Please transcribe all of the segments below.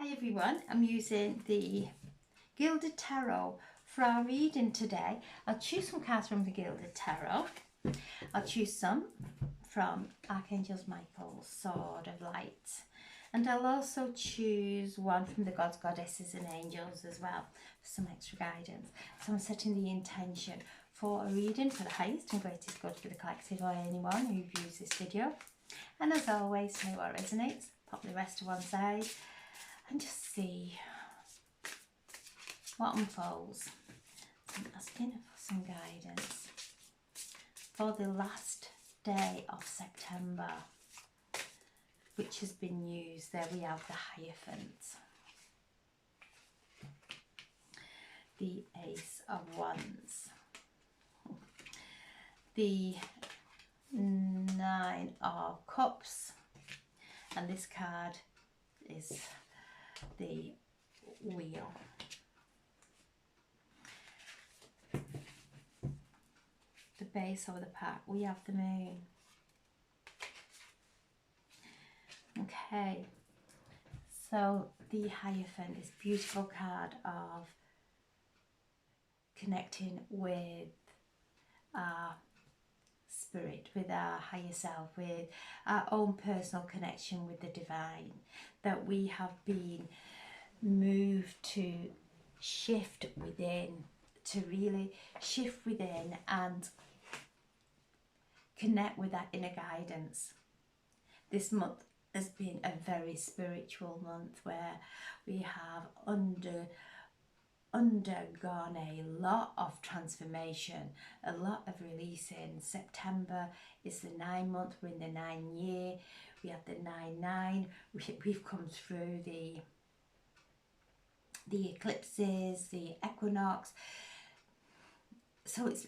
Hi everyone, I'm using the Gilded Tarot for our reading today. I'll choose some cards from the Gilded Tarot. I'll choose some from Archangel Michael's Sword of Light. And I'll also choose one from the Gods, Goddesses and Angels as well for some extra guidance. So I'm setting the intention for a reading for the highest and greatest good for the collective or anyone who views this video. And as always, know what resonates, pop the rest to one side and just see what unfolds. So I'm asking for some guidance for the last day of September, which has been used. There we have the Hierophant, the Ace of Wands, the Nine of Cups, and this card is the Wheel. The base of the pack, we have the Moon. Okay, so the Hierophant is a beautiful card of connecting with our spirit, with our higher self, with our own personal connection with the divine, that we have been moved to shift within, to really shift within and connect with that inner guidance. This month has been a very spiritual month where we have undergone a lot of transformation, a lot of releasing. September is the 9 month, we're in the 9 year, we have the 9-9, we've come through the eclipses, the equinox. So it's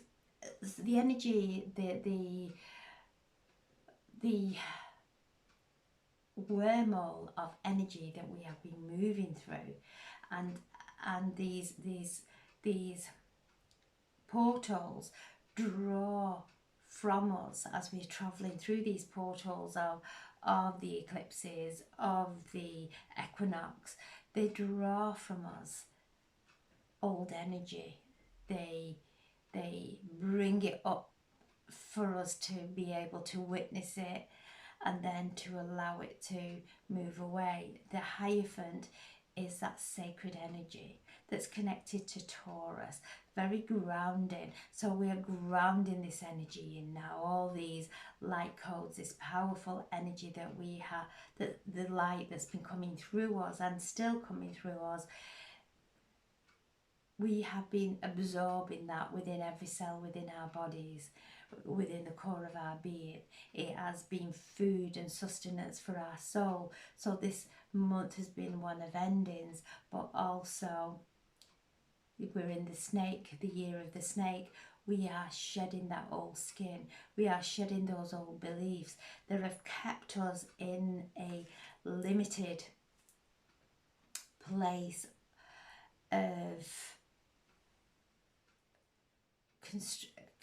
the energy, the wormhole of energy that we have been moving through, and these portals draw from us as we're traveling through these portals of the eclipses, of the equinox. They draw from us old energy. They bring it up for us to be able to witness it and then to allow it to move away. The Hierophant is that sacred energy that's connected to Taurus, very grounding. So we are grounding this energy in now, all these light codes, this powerful energy that we have, the light that's been coming through us and still coming through us. We have been absorbing that within every cell within our bodies, within the core of our being. It has been food and sustenance for our soul. So this month has been one of endings, but also we're in the snake, the year of the snake. We are shedding that old skin. We are shedding those old beliefs that have kept us in a limited place of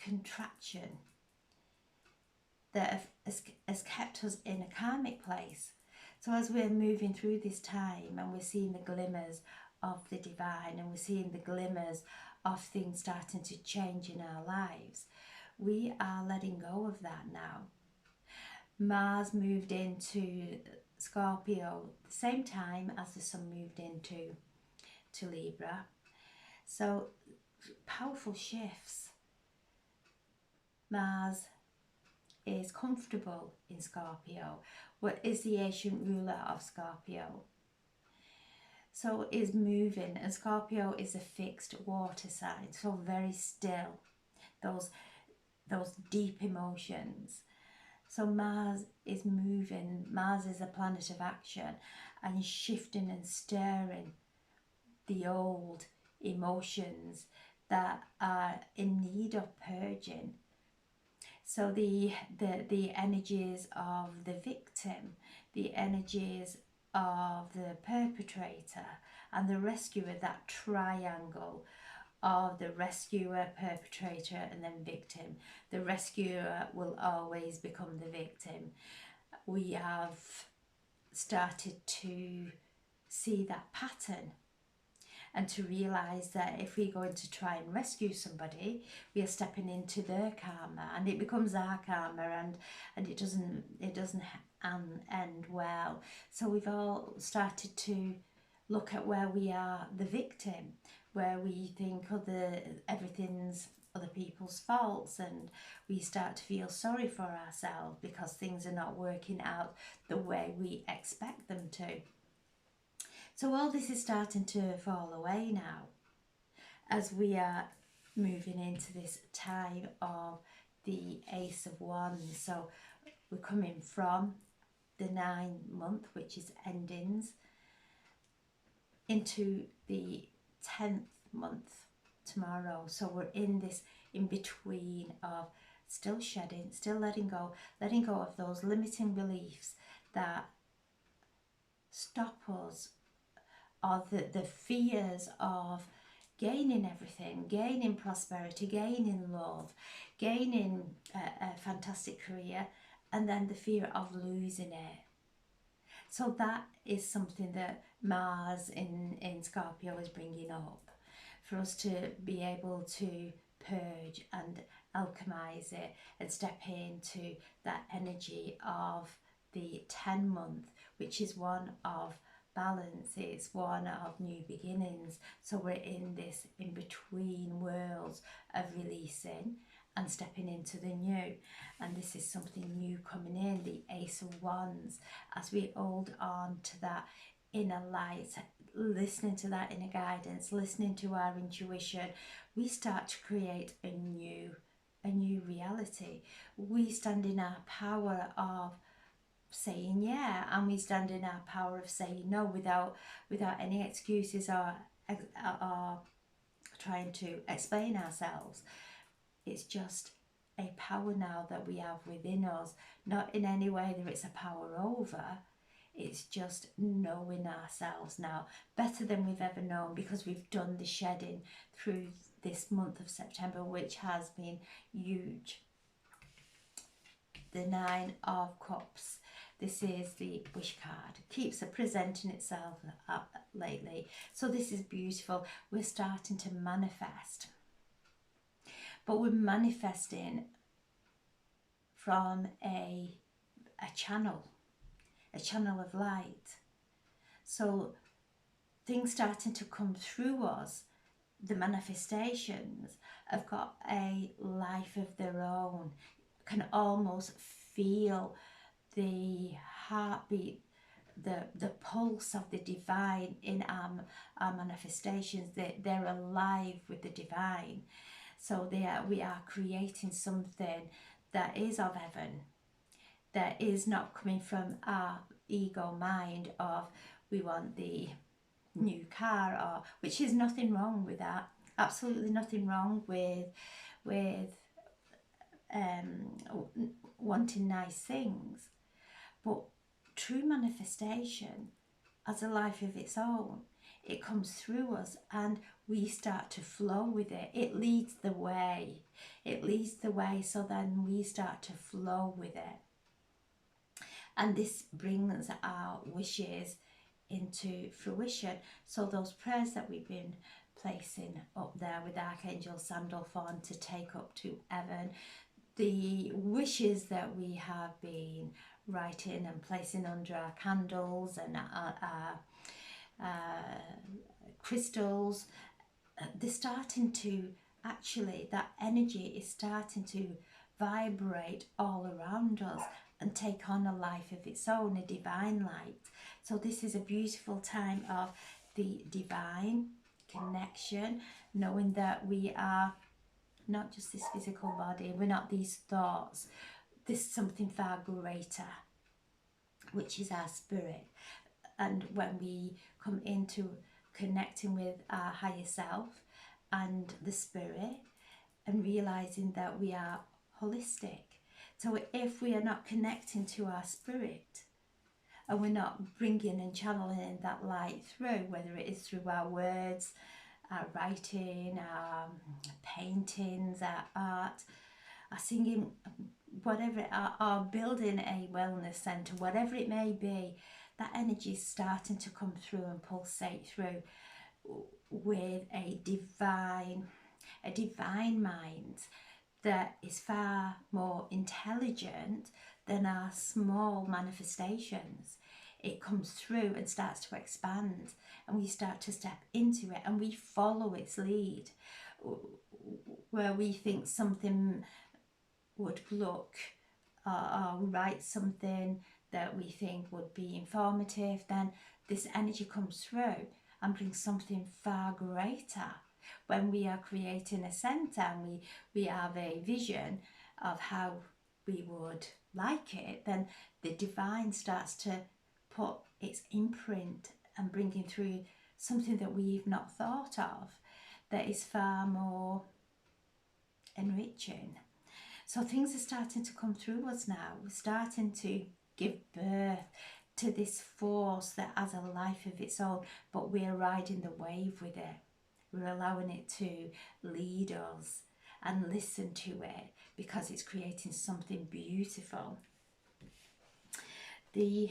contraction, that has kept us in a karmic place. So as we're moving through this time and we're seeing the glimmers of the divine and we're seeing the glimmers of things starting to change in our lives, we are letting go of that now. Mars moved into Scorpio the same time as the Sun moved into Libra. So powerful shifts. Mars is comfortable in Scorpio, what is the ancient ruler of Scorpio. So is moving, and Scorpio is a fixed water sign, so very still, those deep emotions. So Mars is moving. Mars is a planet of action and shifting and stirring the old emotions that are in need of purging. So the energies of the victim, the energies of the perpetrator and the rescuer, that triangle of the rescuer, perpetrator and then victim. The rescuer will always become the victim. We have started to see that pattern, and to realise that if we're going to try and rescue somebody, we are stepping into their karma, and it becomes our karma, and it doesn't end well. So we've all started to look at where we are the victim, where we think everything's other people's faults, and we start to feel sorry for ourselves because things are not working out the way we expect them to. So all this is starting to fall away now as we are moving into this time of the Ace of Wands. So we're coming from the 9th month, which is endings, into the 10th month tomorrow. So we're in this in between of still shedding, still letting go of those limiting beliefs that stop us, or the fears of gaining everything, gaining prosperity, gaining love, gaining a fantastic career, and then the fear of losing it. So that is something that Mars in Scorpio is bringing up, for us to be able to purge and alchemize it and step into that energy of the 10th month, which is one of balance, it's one of new beginnings. So we're in this in between worlds of releasing and stepping into the new, and this is something new coming in, the Ace of Wands, as we hold on to that inner light, listening to that inner guidance, listening to our intuition, we start to create a new reality. We stand in our power of saying yeah, and we stand in our power of saying no without any excuses or trying to explain ourselves. It's just a power now that we have within us, not in any way that it's a power over. It's just knowing ourselves now better than we've ever known, because we've done the shedding through this month of September, which has been huge. The 9 of Cups. This is the wish card. It keeps presenting itself up lately. So this is beautiful. We're starting to manifest. But we're manifesting from a channel of light. So things starting to come through us, the manifestations have got a life of their own. Can almost feel the heartbeat, the pulse of the divine in our manifestations. They're alive with the divine. So we are creating something that is of heaven, that is not coming from our ego mind of we want the new car, or which is nothing wrong with that. Absolutely nothing wrong with wanting nice things, but true manifestation has a life of its own. It comes through us and we start to flow with it. It leads the way. So then we start to flow with it. And this brings our wishes into fruition. So those prayers that we've been placing up there with Archangel Sandalphon to take up to heaven, the wishes that we have been writing and placing under our candles and our crystals, they're starting to, actually, that energy is starting to vibrate all around us and take on a life of its own, a divine light. So this is a beautiful time of the divine connection, knowing that we are not just this physical body, we're not these thoughts, this is something far greater, which is our spirit. And when we come into connecting with our higher self and the spirit, and realizing that we are holistic. So if we are not connecting to our spirit, and we're not bringing and channeling that light through, whether it is through our words, our writing, our paintings, our art, our singing, whatever, our building a wellness centre, whatever it may be, that energy is starting to come through and pulsate through with a divine mind that is far more intelligent than our small manifestations. It comes through and starts to expand, and we start to step into it and we follow its lead. Where we think something would look or write something that we think would be informative, then this energy comes through and brings something far greater. When we are creating a centre and we have a vision of how we would like it, then the divine starts to put its imprint and bringing through something that we've not thought of, that is far more enriching. So things are starting to come through us now. We're starting to give birth to this force that has a life of its own, but we're riding the wave with it. We're allowing it to lead us and listen to it because it's creating something beautiful. The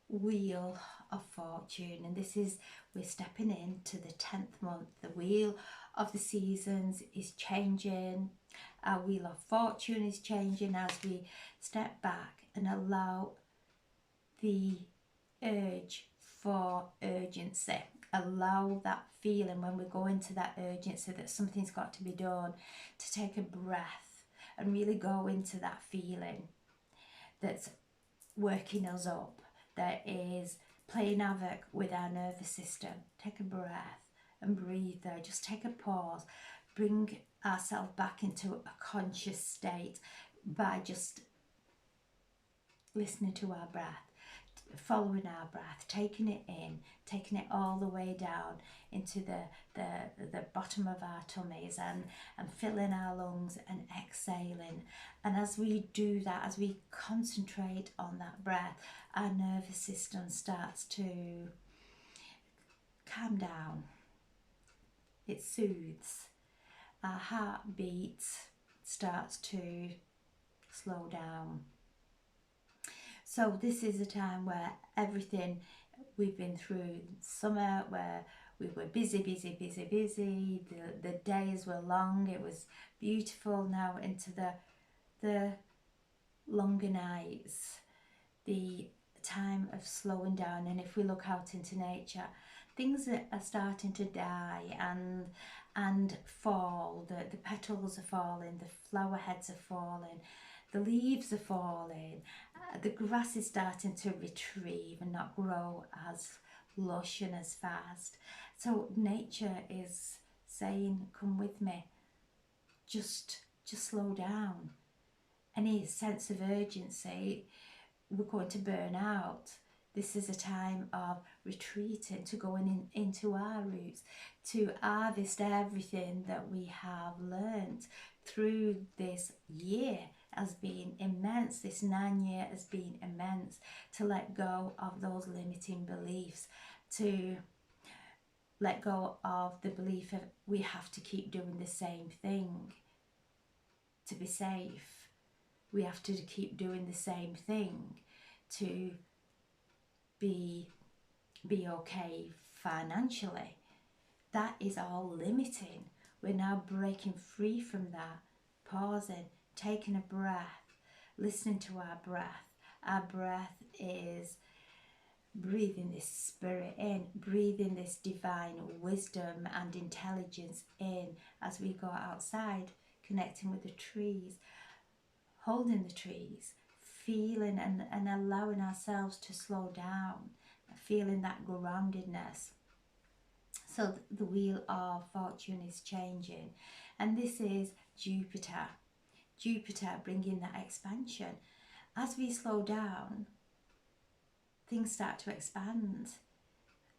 Wheel of Fortune, and this is, we're stepping into the 10th month. The wheel of the seasons is changing. Our Wheel of Fortune is changing as we step back and allow the urge for urgency. Allow that feeling when we go into that urgency that something's got to be done, to take a breath and really go into that feeling that's working us up, that is playing havoc with our nervous system. Take a breath and breathe there. Just take a pause. Bring ourselves back into a conscious state by just listening to our breath, following our breath, taking it in, taking it all the way down into the bottom of our tummies and filling our lungs and exhaling. And as we do that, as we concentrate on that breath, our nervous system starts to calm down. It soothes. Our heartbeat starts to slow down. So this is a time where everything we've been through summer, where we were busy. The days were long. It was beautiful. Now into the longer nights, the time of slowing down. And if we look out into nature, things are starting to die and fall. The petals are falling. The flower heads are falling. The leaves are falling. The grass is starting to retrieve and not grow as lush and as fast. So nature is saying, come with me. Just slow down. Any sense of urgency, we're going to burn out. This is a time of retreating, to going into our roots, to harvest everything that we have learnt through this year has been immense. This 9-year has been immense. To let go of those limiting beliefs, to let go of the belief that we have to keep doing the same thing to be safe. We have to keep doing the same thing to be okay financially. That is all limiting. We're now breaking free from that, pausing, taking a breath, listening to our breath. Our breath is breathing this spirit in, breathing this divine wisdom and intelligence in as we go outside, connecting with the trees, holding the trees, feeling and allowing ourselves to slow down, feeling that groundedness. So the Wheel of Fortune is changing, and this is Jupiter bringing that expansion. As we slow down, things start to expand.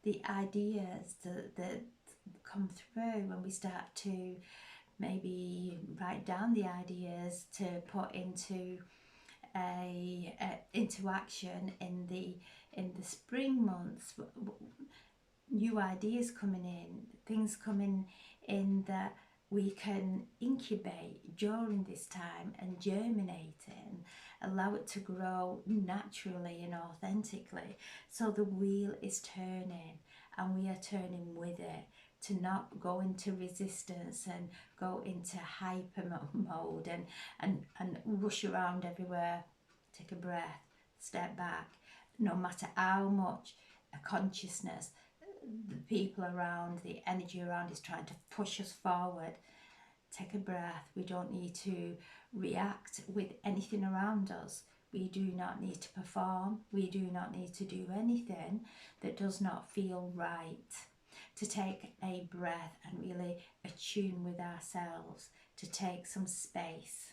The ideas that come through when we start to maybe write down the ideas to put into action in the spring months. New ideas coming in, things coming in that we can incubate during this time and germinating allow it to grow naturally and authentically. So the wheel is turning and we are turning with it, to not go into resistance and go into hyper mode and rush around everywhere. Take a breath, step back. No matter how much a consciousness, the people around, the energy around is trying to push us forward, take a breath. We don't need to react with anything around us. We do not need to perform. We do not need to do anything that does not feel right. To take a breath and really attune with ourselves, to take some space,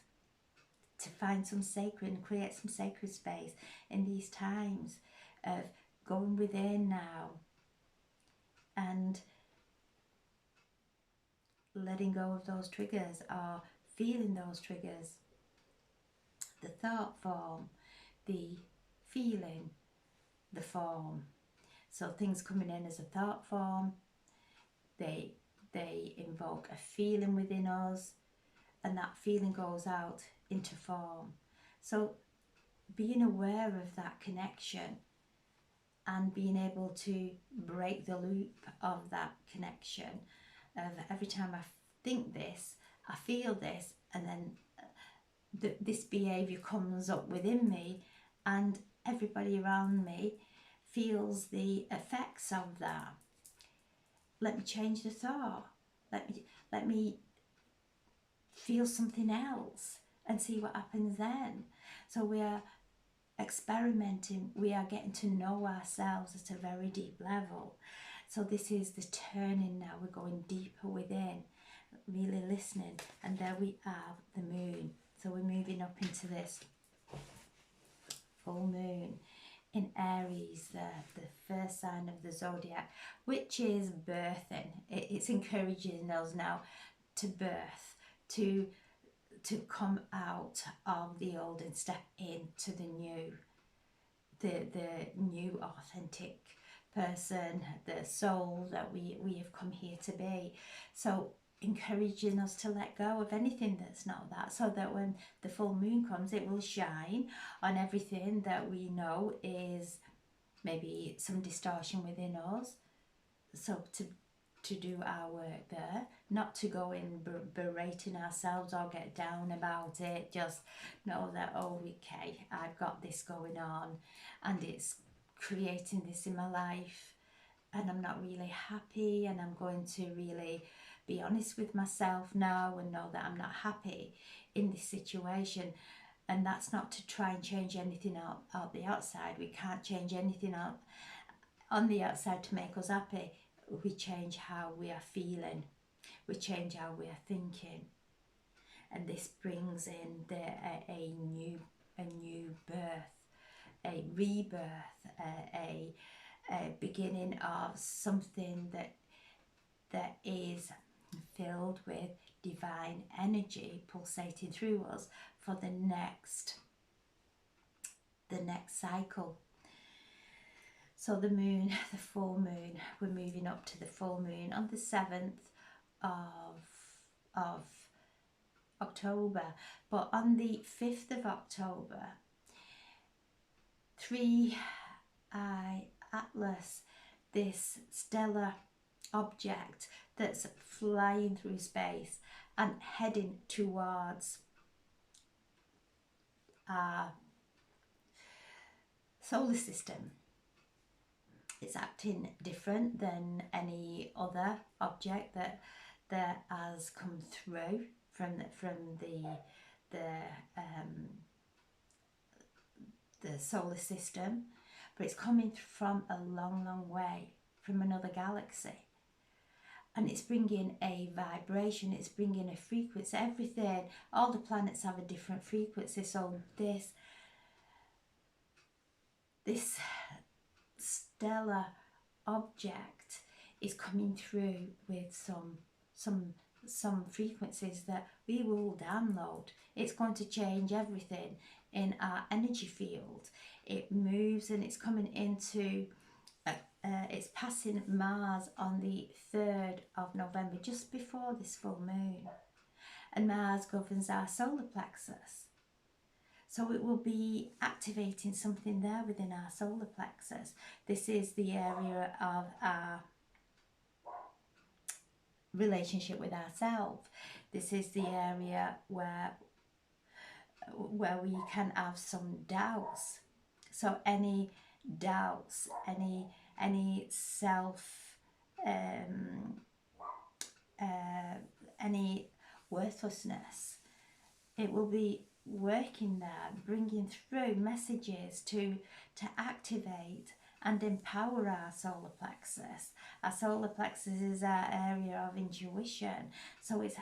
to find some sacred and create some sacred space in these times of going within now and letting go of those triggers or feeling those triggers. The thought form, the feeling, the form. So things coming in as a thought form, they invoke a feeling within us, and that feeling goes out into form. So being aware of that connection and being able to break the loop of that connection of every time I think this, I feel this, and then this behaviour comes up within me, and everybody around me feels the effects of that. Let me change the thought. Let me feel something else and see what happens then. So we are experimenting, we are getting to know ourselves at a very deep level. So this is the turning now, we're going deeper within, really listening, and there we have the moon. So we're moving up into this full moon in Aries, the first sign of the zodiac, which is birthing. It's encouraging us now to birth, to come out of the old and step into the new, the new authentic person, the soul that we have come here to be. So encouraging us to let go of anything that's not that, so that when the full moon comes, it will shine on everything that we know is maybe some distortion within us. So to do our work there, not to go in berating ourselves or get down about it, just know that, oh, okay, I've got this going on and it's creating this in my life and I'm not really happy, and I'm going to really be honest with myself now and know that I'm not happy in this situation. And that's not to try and change anything out the outside. We can't change anything out on the outside to make us happy. We change how we are feeling, we change how we are thinking, and this brings in a new birth, a rebirth, a beginning of something that is filled with divine energy pulsating through us for the next cycle. So the moon, the full moon, we're moving up to the full moon on the 7th of October. But on the 5th of October, 3I Atlas, this stellar object that's flying through space and heading towards our solar system. It's acting different than any other object that has come through from the solar system, but it's coming from a long way from another galaxy, and it's bringing a vibration, it's bringing a frequency. Everything, all the planets have a different frequency, so this stellar object is coming through with some frequencies that we will download. It's going to change everything in our energy field. It moves and it's coming into it's passing Mars on the 3rd of November, just before this full moon, and Mars governs our solar plexus. So it will be activating something there within our solar plexus. This is the area of our relationship with ourselves. This is the area where we can have some doubts. So any doubts, any self, any worthlessness, it will be working there, bringing through messages to activate and empower our solar plexus. Our solar plexus is our area of intuition, so it's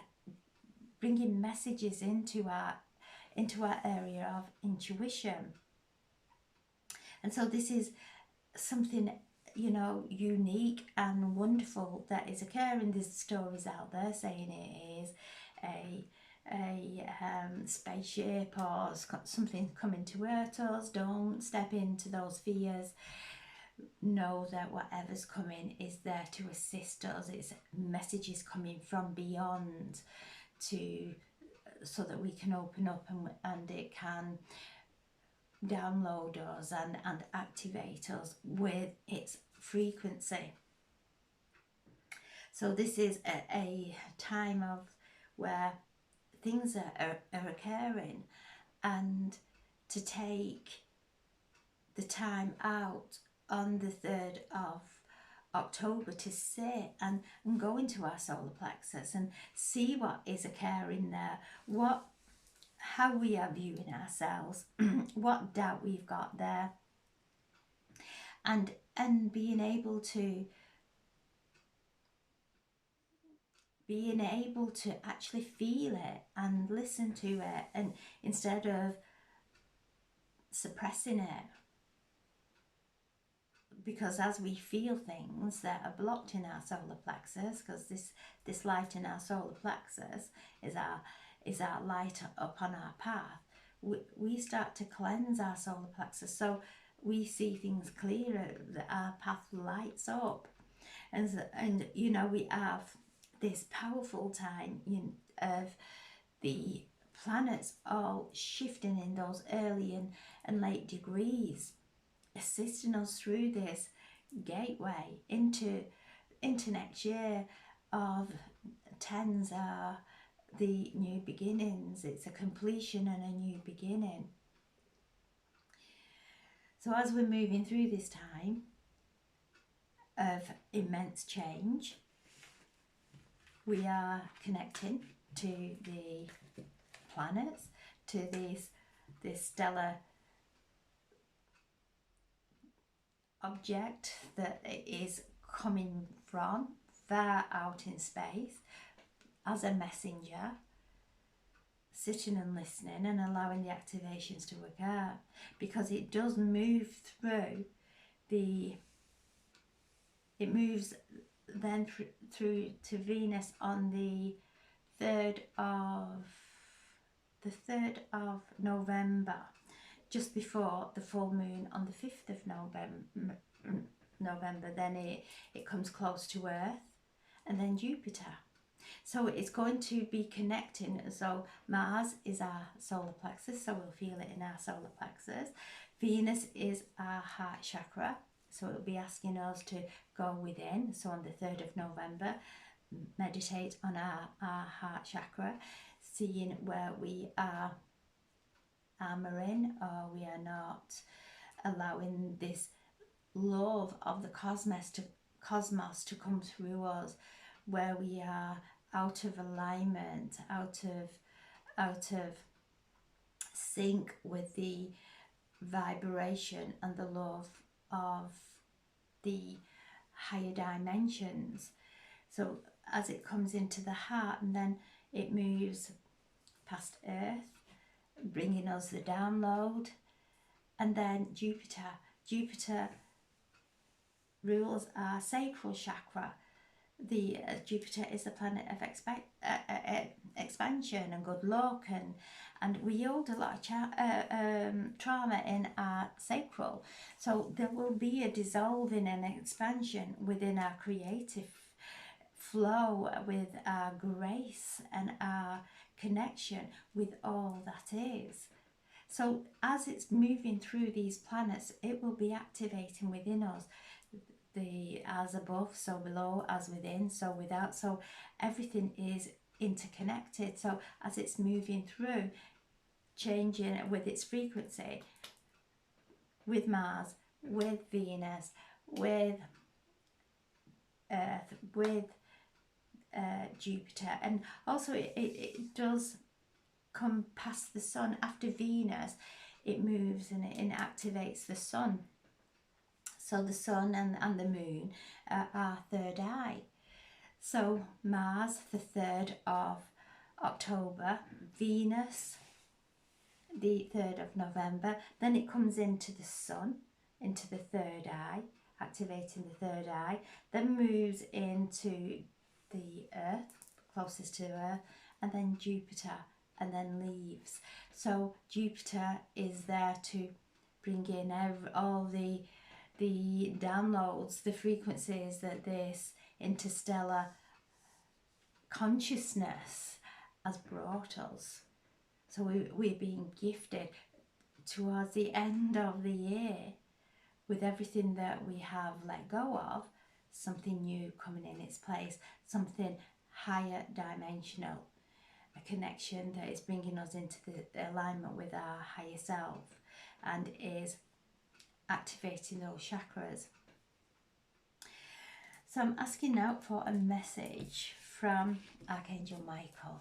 bringing messages into our area of intuition. And so this is something, you know, unique and wonderful that is occurring. There's stories out there saying it is a spaceship or something coming to hurt us. Don't step into those fears. Know that whatever's coming is there to assist us. It's messages coming from beyond so that we can open up and it can download us and activate us with its frequency. So this is a time of where things are occurring, and to take the time out on the 3rd of October to sit and go into our solar plexus and see what is occurring there, how we are viewing ourselves, what doubt we've got there, and being able to actually feel it and listen to it, and instead of suppressing it, because as we feel things that are blocked in our solar plexus, because this light in our solar plexus is our light upon our path, we start to cleanse our solar plexus, so we see things clearer, that our path lights up, and you know, we have this powerful time of the planets all shifting in those early and late degrees, assisting us through this gateway into next year of tens are the new beginnings. It's a completion and a new beginning. So as we're moving through this time of immense change, we are connecting to the planets, to this stellar object that is coming from far out in space as a messenger, sitting and listening and allowing the activations to occur, because it does move through it moves then through to Venus on the 3rd of November, just before the full moon on the 5th of November. Then it comes close to Earth, and then Jupiter. So it's going to be connecting. So Mars is our solar plexus, so we'll feel it in our solar plexus. Venus is our heart chakra, so it'll be asking us to go within. So on the 3rd of November, meditate on our heart chakra, seeing where we are armoring or we are not, allowing this love of the cosmos to come through us, where we are out of alignment, out of sync with the vibration and the love of the higher dimensions. So as it comes into the heart, and then it moves past Earth, bringing us the download, and then Jupiter rules our sacral chakra. Jupiter is the planet of expansion and good luck, and we hold a lot of trauma in our sacral. So there will be a dissolving and expansion within our creative flow, with our grace and our connection with all that is. So as it's moving through these planets, it will be activating within us the as above, so below, as within, so without. So everything is interconnected. So as it's moving through, changing with its frequency, with Mars, with Venus, with Earth, with Jupiter, and also it does come past the Sun. After Venus, it moves and it activates the Sun. So the Sun and the Moon are our third eye. So Mars, the 3rd of October, Venus, the 3rd of November, then it comes into the Sun, into the third eye, activating the third eye, then moves into the Earth, closest to Earth, and then Jupiter, and then leaves. So Jupiter is there to bring in all the downloads, the frequencies that this interstellar consciousness has brought us. So we're being gifted towards the end of the year with everything that we have let go of, something new coming in its place, something higher dimensional, a connection that is bringing us into the alignment with our higher self and is activating those chakras. So I'm asking now for a message from Archangel Michael.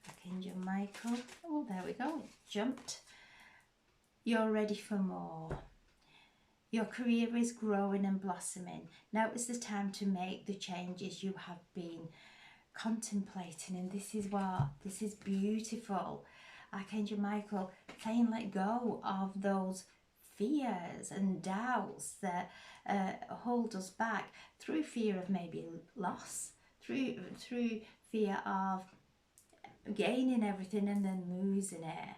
Archangel Michael, oh there we go, it jumped. You're ready for more. Your career is growing and blossoming. Now is the time to make the changes you have been contemplating, and this is beautiful. Archangel Michael saying let go of those fears and doubts that hold us back, through fear of maybe loss, through fear of gaining everything and then losing it.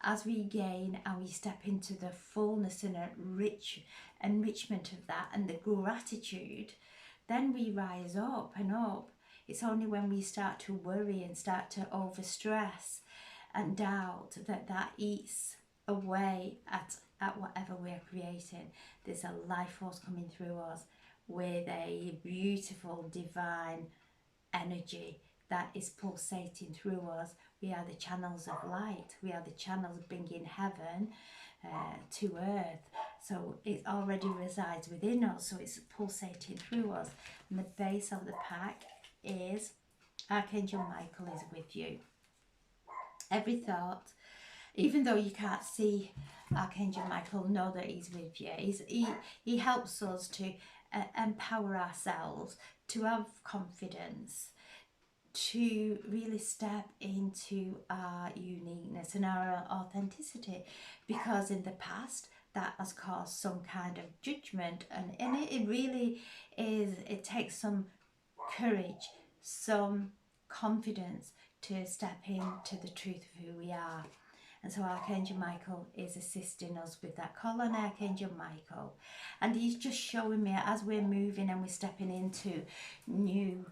As we gain and we step into the fullness and enrichment of that and the gratitude, then we rise up and up. It's only when we start to worry and start to overstress and doubt that eats away at whatever we're creating. There's a life force coming through us with a beautiful divine energy that is pulsating through us. We are the channels of light. We are the channels bringing heaven to earth. So it already resides within us. So it's pulsating through us. And the base of the pack is Archangel Michael is with you. Every thought, even though you can't see Archangel Michael, know that he's with you. He helps us to empower ourselves, to have confidence, to really step into our uniqueness and our authenticity, because in the past that has caused some kind of judgment, and it really is, it takes some courage, some confidence to step into the truth of who we are. And so Archangel Michael is assisting us with that. Call on Archangel Michael, and he's just showing me as we're moving and we're stepping into new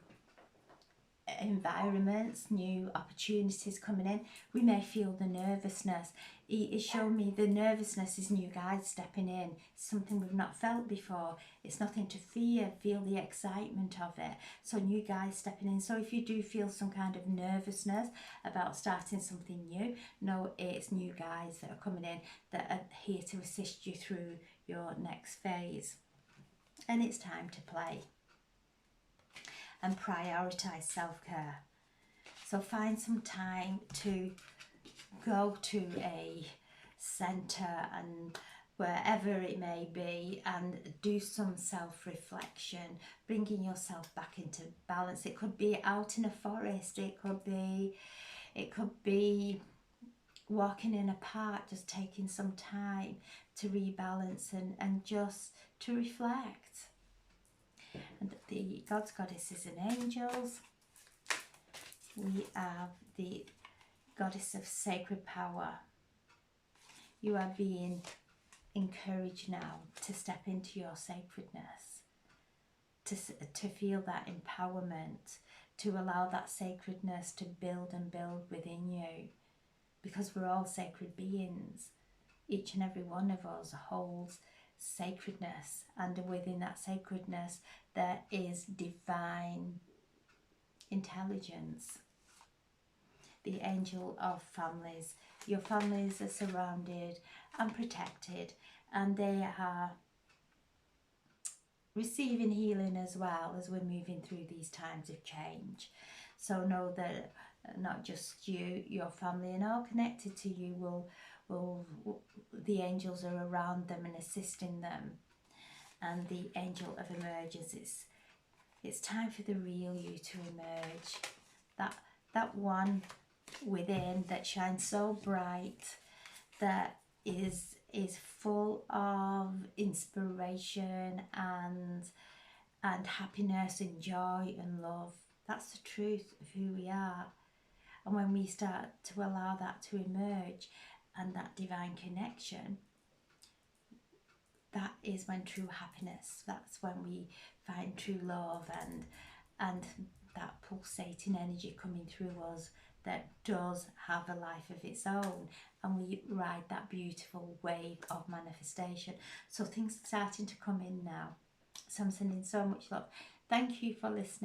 environments, new opportunities coming in, we may feel the nervousness. He is showing me the nervousness is new guides stepping in, something we've not felt before. It's nothing to fear, feel the excitement of it. So new guides stepping in. So if you do feel some kind of nervousness about starting something new, know it's new guides that are coming in that are here to assist you through your next phase. And it's time to play and prioritize self-care. So find some time to go to a centre and wherever it may be and do some self-reflection, bringing yourself back into balance. It could be out in a forest, it could be walking in a park, just taking some time to rebalance and just to reflect. And the gods, goddesses and angels, we have the goddess of sacred power. You are being encouraged now to step into your sacredness, to feel that empowerment, to allow that sacredness to build and build within you, because we're all sacred beings. Each and every one of us holds sacredness, and within that sacredness there is divine intelligence. The angel of families. Your families are surrounded and protected, and they are receiving healing as well as we're moving through these times of change. So know that not just you, your family and all connected to you will the angels are around them and assisting them. And the angel of emergence, it's time for the real you to emerge. That one within that shines so bright, that is full of inspiration and happiness and joy and love. That's the truth of who we are. And when we start to allow that to emerge and that divine connection, that is when true happiness, that's when we find true love and that pulsating energy coming through us that does have a life of its own, and we ride that beautiful wave of manifestation. So things are starting to come in now. So I'm sending so much love. Thank you for listening.